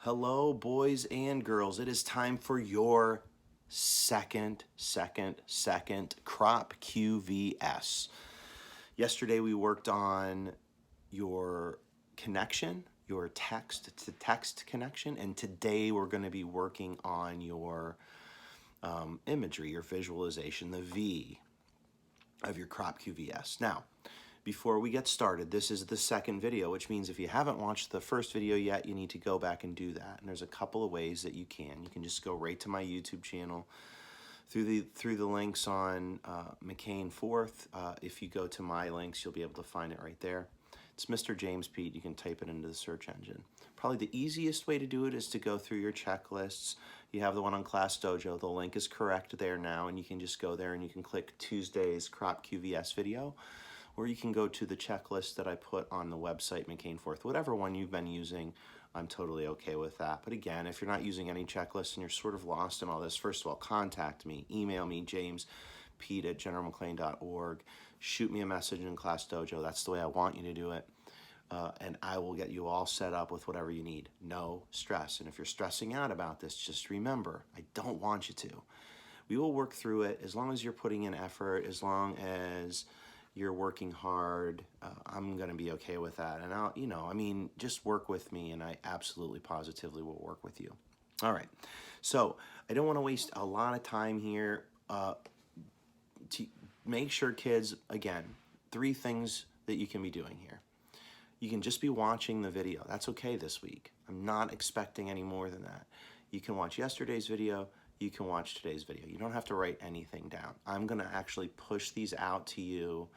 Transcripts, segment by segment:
Hello, boys and girls. It is time for your second crop QVS. Yesterday we worked on your connection, your text-to-text connection, and today we're going to be working on your imagery, your visualization, the V of your crop QVS. Now, before we get started, this is the second video, which means if you haven't watched the first video yet, you need to go back and do that. And there's a couple of ways that you can. You can just go right to my YouTube channel through the links on McCain 4th. If you go to my links, you'll be able to find it right there. It's Mr. James Pete. You can type it into the search engine. Probably the easiest way to do it is to go through your checklists. You have the one on Class Dojo. The link is correct there now, and you can just go there and you can click Tuesday's Crop QVS video. Or you can go to the checklist that I put on the website, McCain 4th. Whatever one you've been using, I'm totally okay with that. But again, if you're not using any checklist and you're sort of lost in all this, first of all, contact me. Email me, jamespete@generalmcclain.org. Shoot me a message in Class Dojo. That's the way I want you to do it. And I will get you all set up with whatever you need. No stress. And if you're stressing out about this, just remember, I don't want you to. We will work through it as long as you're putting in effort, as long as you're working hard. I'm going to be okay with that. And just work with me, and I absolutely positively will work with you. All right. So I don't want to waste a lot of time here. To make sure, kids, again, 3 things that you can be doing here. You can just be watching the video. That's okay this week. I'm not expecting any more than that. You can watch yesterday's video. You can watch today's video. You don't have to write anything down. I'm going to actually push these out to you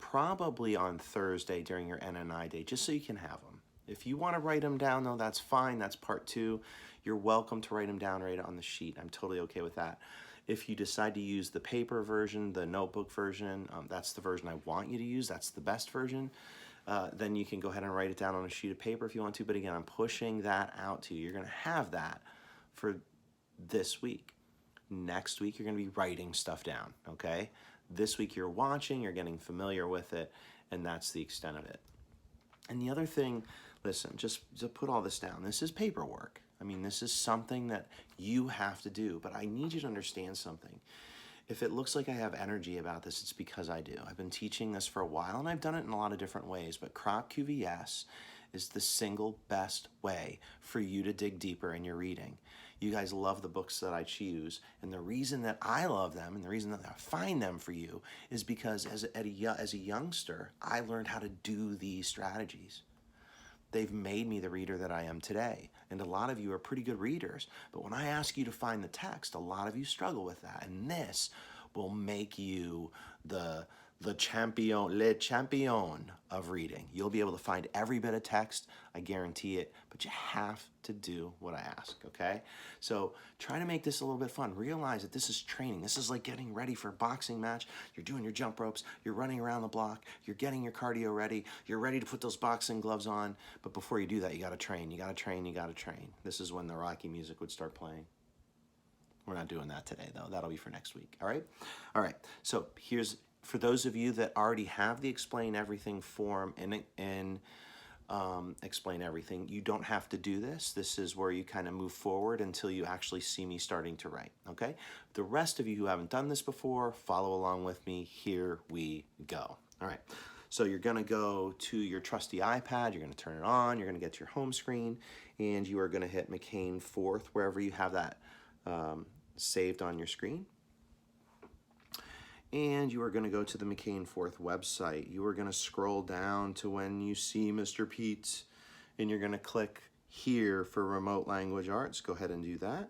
probably on Thursday during your NNI day, just so you can have them. If you want to write them down, though, that's fine. That's part 2. You're welcome to write them down right on the sheet. I'm totally okay with that. If you decide to use the paper version, the notebook version, that's the version I want you to use. That's the best version. Then you can go ahead and write it down on a sheet of paper if you want to. But again, I'm pushing that out to you. You're going to have that for this week. Next week, you're going to be writing stuff down, okay? This week, you're watching, you're getting familiar with it, and that's the extent of it. And the other thing, listen, just to put all this down, this is paperwork. I mean, this is something that you have to do, but I need you to understand something. If it looks like I have energy about this, it's because I do. I've been teaching this for a while, and I've done it in a lot of different ways, but Crop QVS is the single best way for you to dig deeper in your reading. You guys love the books that I choose, and the reason that I love them and the reason that I find them for you is because as a youngster, I learned how to do these strategies. They've made me the reader that I am today, and a lot of you are pretty good readers, but when I ask you to find the text, a lot of you struggle with that, and this will make you le champion of reading. You'll be able to find every bit of text, I guarantee it, but you have to do what I ask, okay? So try to make this a little bit fun. Realize that this is training. This is like getting ready for a boxing match. You're doing your jump ropes, you're running around the block, you're getting your cardio ready, you're ready to put those boxing gloves on, but before you do that, you gotta train, you gotta train, you gotta train. This is when the Rocky music would start playing. We're not doing that today, though. That'll be for next week, all right? All right, so here's, for those of you that already have the Explain Everything form and Explain Everything, you don't have to do this. This is where you kind of move forward until you actually see me starting to write, okay? The rest of you who haven't done this before, follow along with me. Here we go. All right, so you're gonna go to your trusty iPad, you're gonna turn it on, you're gonna get to your home screen, and you are gonna hit McCain 4th, wherever you have that saved on your screen. And you are going to go to the McCain 4th website. You are going to scroll down to when you see Mr. Pete, and you're going to click here for Remote Language Arts. Go ahead and do that.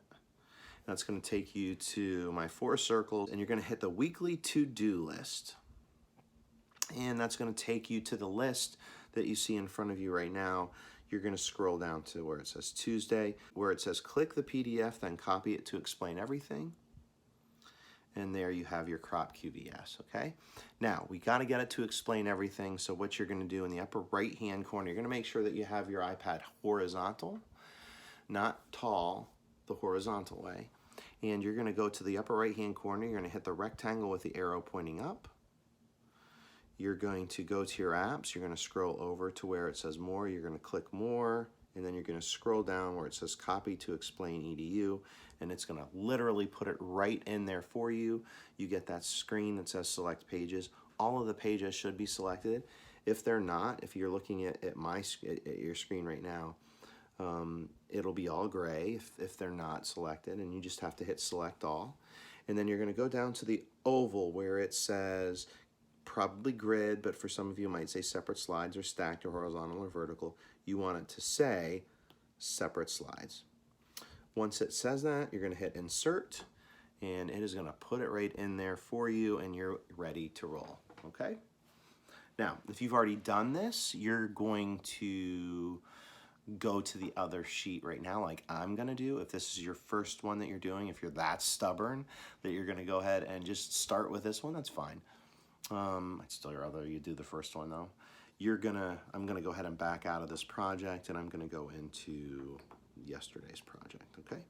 That's going to take you to my 4 circles, and you're going to hit the weekly to-do list. And that's going to take you to the list that you see in front of you right now. You're going to scroll down to where it says Tuesday, where it says click the PDF, then copy it to Explain Everything. And there you have your crop QVS, okay? Now, we got to get it to Explain Everything, so what you're going to do in the upper right-hand corner, you're going to make sure that you have your iPad horizontal, not tall, the horizontal way. And you're going to go to the upper right-hand corner, you're going to hit the rectangle with the arrow pointing up. You're going to go to your apps, you're going to scroll over to where it says more, you're going to click more, and then you're going to scroll down where it says copy to explain edu, and it's going to literally put it right in there for you. You get that screen that says select pages. All of the pages should be selected. If they're not, if you're looking at your screen right now, it'll be all gray if they're not selected, and you just have to hit select all. And then you're going to go down to the oval where it says probably grid, but for some of you it might say separate slides or stacked or horizontal or vertical. You want it to say separate slides. Once it says that, you're going to hit insert, and it is going to put it right in there for you, and you're ready to roll. Okay? Now, if you've already done this, you're going to go to the other sheet right now like I'm gonna do. If this is your first one that you're doing, if you're that stubborn that you're gonna go ahead and just start with this one, that's fine. I'd still rather you do the first one though. I'm gonna go ahead and back out of this project, and I'm gonna go into yesterday's project, okay?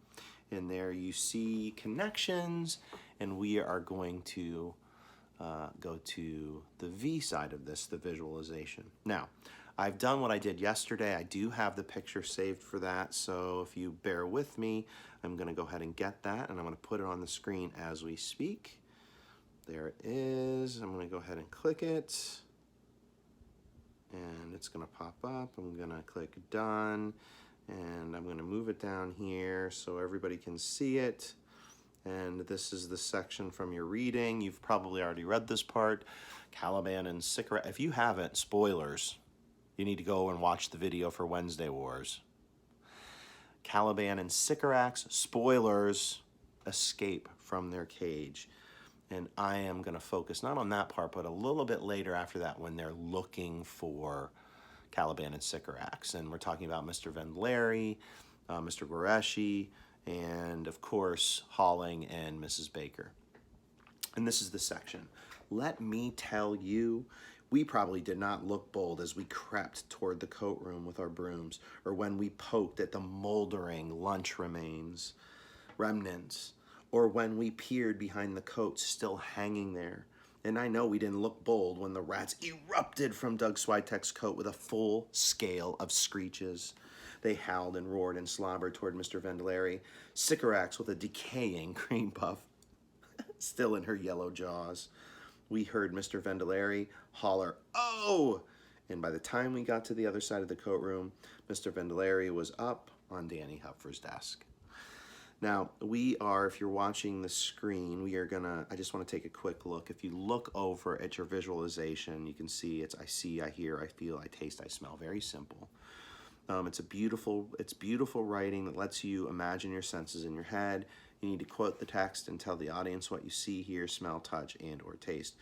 And there you see connections, and we are going to go to the V side of this, the visualization. Now, I've done what I did yesterday. I do have the picture saved for that, so if you bear with me, I'm gonna go ahead and get that, and I'm gonna put it on the screen as we speak. There it is. I'm gonna go ahead and click it, and it's gonna pop up. I'm gonna click done, and I'm gonna move it down here so everybody can see it. And this is the section from your reading. You've probably already read this part. Caliban and Sycorax. If you haven't, spoilers. You need to go and watch the video for Wednesday Wars. Caliban and Sycorax, spoilers, escape from their cage. And I am going to focus not on that part, but a little bit later after that when they're looking for Caliban and Sycorax. And we're talking about Mr. Vendeleri, Mr. Guareschi, and of course, Halling and Mrs. Baker. And this is the section. Let me tell you, we probably did not look bold as we crept toward the coat room with our brooms, or when we poked at the moldering lunch remnants, or when we peered behind the coats still hanging there. And I know we didn't look bold when the rats erupted from Doug Switek's coat with a full scale of screeches. They howled and roared and slobbered toward Mr. Vendeleri, Sycorax with a decaying cream puff still in her yellow jaws. We heard Mr. Vendeleri holler, "Oh!" And by the time we got to the other side of the coat room, Mr. Vendeleri was up on Danny Hupfer's desk. Now, if you're watching the screen, I just want to take a quick look. If you look over at your visualization, you can see I see, I hear, I feel, I taste, I smell. Very simple. It's beautiful writing that lets you imagine your senses in your head. You need to quote the text and tell the audience what you see, hear, smell, touch, and or taste.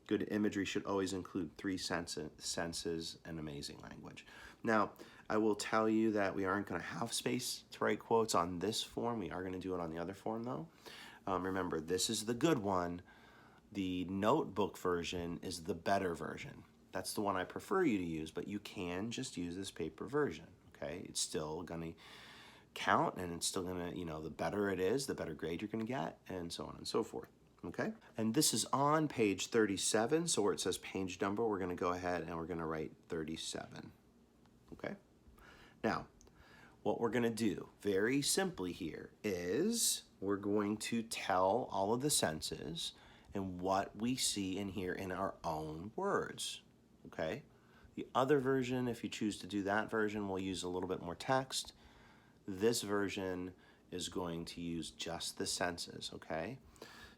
Good imagery should always include 3 senses and amazing language. Now, I will tell you that we aren't going to have space to write quotes on this form. We are going to do it on the other form, though. Remember, this is the good one. The notebook version is the better version. That's the one I prefer you to use, but you can just use this paper version, okay? It's still going to count, and it's still going to, the better it is, the better grade you're going to get, and so on and so forth, okay? And this is on page 37, so where it says page number, we're going to go ahead and we're going to write 37, okay? Now, what we're going to do very simply here is we're going to tell all of the senses and what we see and hear in our own words, okay? The other version, if you choose to do that version, will use a little bit more text. This version is going to use just the senses, okay?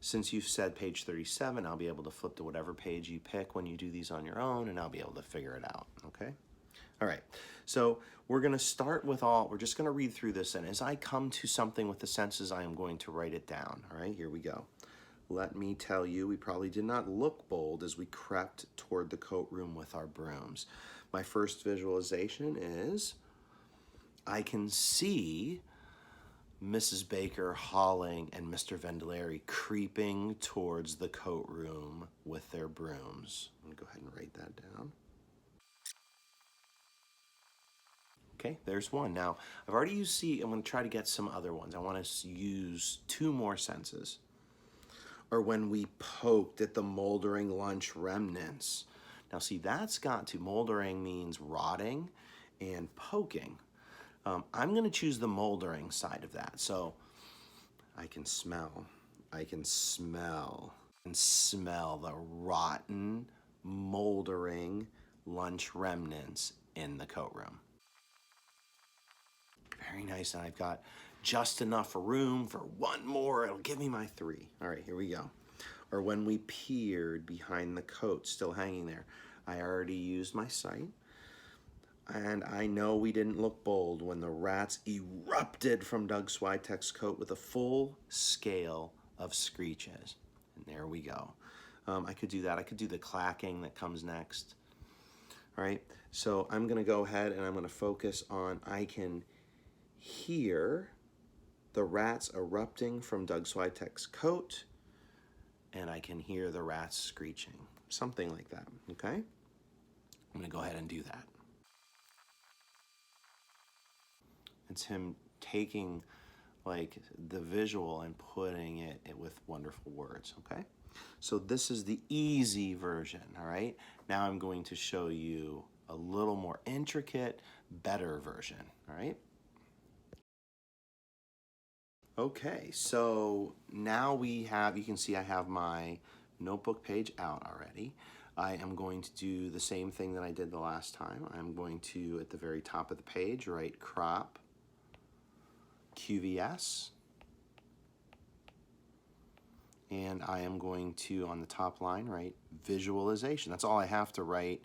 Since you've said page 37, I'll be able to flip to whatever page you pick when you do these on your own, and I'll be able to figure it out, okay? All right, so we're gonna start with we're just gonna read through this, and as I come to something with the senses, I am going to write it down, all right? Here we go. Let me tell you, we probably did not look bold as we crept toward the coat room with our brooms. My first visualization is I can see Mrs. Baker, Halling, and Mr. Vendeleri creeping towards the coat room with their brooms. I'm gonna go ahead and write that down. Okay, there's one. Now, I've already used C. I'm gonna try to get some other ones. I wanna use 2 more senses. Or when we poked at the moldering lunch remnants. Now see, that's got to, moldering means rotting, and poking. I'm going to choose the moldering side of that. So I can smell, I can smell, and smell the rotten, moldering lunch remnants in the coat room. Very nice. And I've got just enough room for one more. It'll give me my 3. All right, here we go. Or when we peered behind the coat still hanging there. I already used my sight. And I know we didn't look bold when the rats erupted from Doug Switek's coat with a full scale of screeches. And there we go. I could do that. I could do the clacking that comes next. All right. So I'm going to go ahead and I'm going to focus on I can hear the rats erupting from Doug Switek's coat, and I can hear the rats screeching. Something like that. Okay? I'm going to go ahead and do that. It's him taking like the visual and putting it with wonderful words, okay? So this is the easy version, all right? Now I'm going to show you a little more intricate, better version, all right? Okay, so now we have, you can see I have my notebook page out already. I am going to do the same thing that I did the last time. I'm going to, at the very top of the page, write crop QVS. And I am going to, on the top line, write visualization. That's all I have to write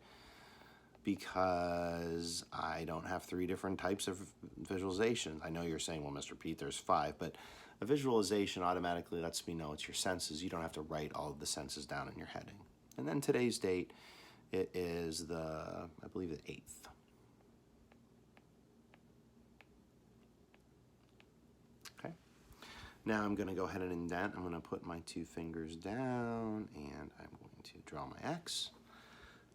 because I don't have 3 different types of visualizations. I know you're saying, well, Mr. Pete, there's 5, but a visualization automatically lets me know it's your senses. You don't have to write all of the senses down in your heading. And then today's date, it is I believe the 8th. Okay. Now I'm going to go ahead and indent. I'm going to put my 2 fingers down, and I'm going to draw my X.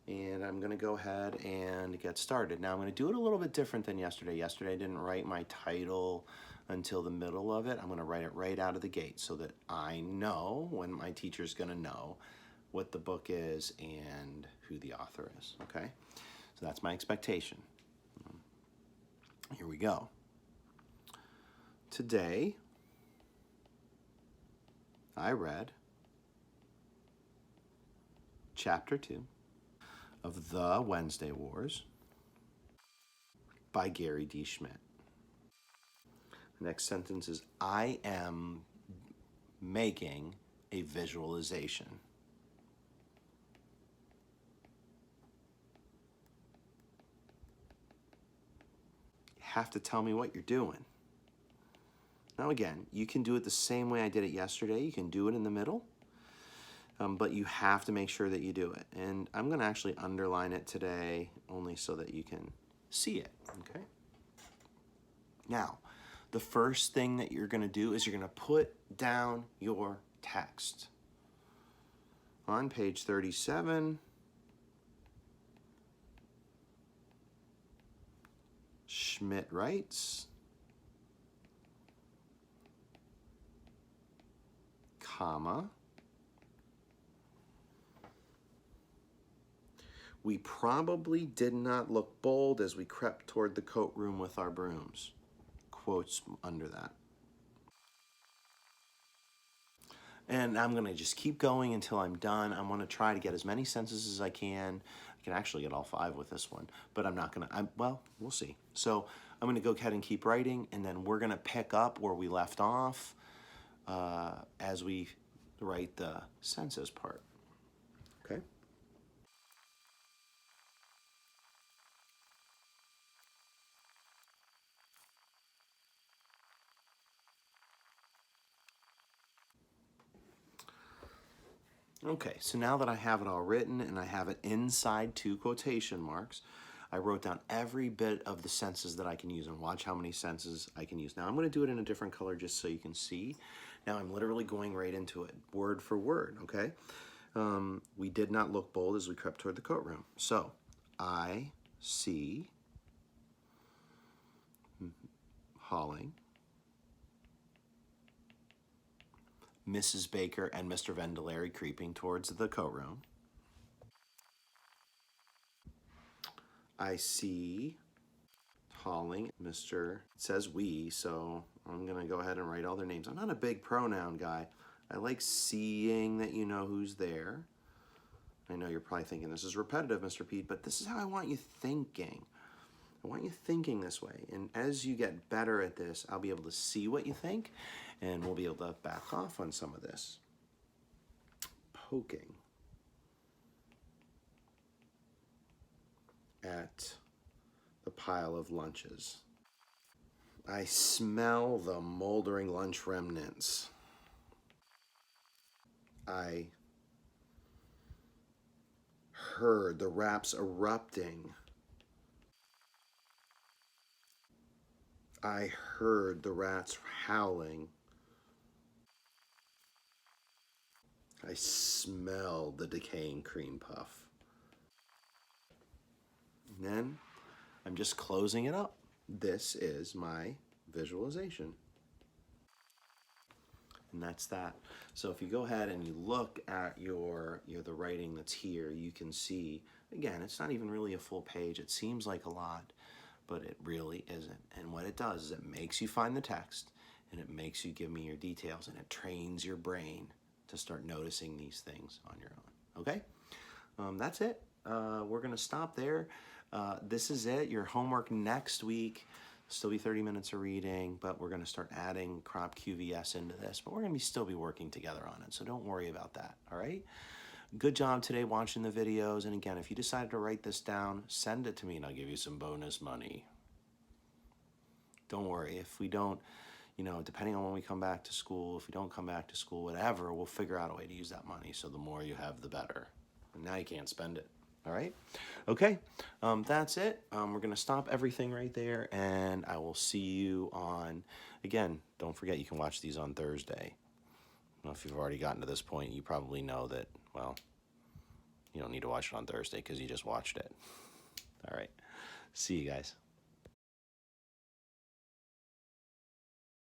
And I'm going to go ahead and get started. Now I'm going to do it a little bit different than yesterday. Yesterday I didn't write my title until the middle of it. I'm going to write it right out of the gate so that I know when my teacher's going to know what the book is and who the author is, okay? So that's my expectation. Here we go. Today, I read Chapter 2 of The Wednesday Wars by Gary D. Schmidt. The next sentence is, I am making a visualization. You have to tell me what you're doing. Now again, you can do it the same way I did it yesterday. You can do it in the middle, but you have to make sure that you do it. And I'm going to actually underline it today only so that you can see it, okay? Now, the first thing that you're going to do is you're going to put down your text. On page 37, Schmidt writes, comma, we probably did not look bold as we crept toward the coat room with our brooms. Quotes under that. And I'm going to just keep going until I'm done. I'm going to try to get as many sentences as I can. I can actually get all 5 with this one, but I'm not going to, well, we'll see. So I'm going to go ahead and keep writing, and then we're going to pick up where we left off as we write the senses part. Okay? Okay, so now that I have it all written and I have it inside 2 quotation marks, I wrote down every bit of the senses that I can use, and watch how many senses I can use. Now I'm going to do it in a different color just so you can see. Now I'm literally going right into it, word for word, okay? We did not look bold as we crept toward the coat room. So, I see Holling, Mrs. Baker, and Mr. Vendelary creeping towards the coat room. I see calling Mr. It says we, so I'm gonna go ahead and write all their names. I'm not a big pronoun guy. I like seeing that you know who's there. I know you're probably thinking this is repetitive, Mr. Pete, but this is how I want you thinking. I want you thinking this way. And as you get better at this, I'll be able to see what you think, and we'll be able to back off on some of this. Poking at the pile of lunches. I smell the moldering lunch remnants. I heard the rats erupting. I heard the rats howling. I smelled the decaying cream puff. And then I'm just closing it up. This is my visualization. And that's that. So if you go ahead and you look at the writing that's here, you can see, again, it's not even really a full page. It seems like a lot, but it really isn't. And what it does is it makes you find the text, and it makes you give me your details, and it trains your brain to start noticing these things on your own. Okay? That's it. We're going to stop there. This is it. Your homework next week. Still be 30 minutes of reading, but we're going to start adding crop QVS into this, but we're going to still be working together on it, so don't worry about that, all right? Good job today watching the videos, and again, if you decided to write this down, send it to me and I'll give you some bonus money. Don't worry, if we don't, depending on when we come back to school, if we don't come back to school, whatever, we'll figure out a way to use that money, so the more you have, the better. And now you can't spend it. All right. Okay. That's it. We're going to stop everything right there, and I will see you on, again, don't forget you can watch these on Thursday. Well, if you've already gotten to this point, you probably know that, well, you don't need to watch it on Thursday because you just watched it. All right. See you guys.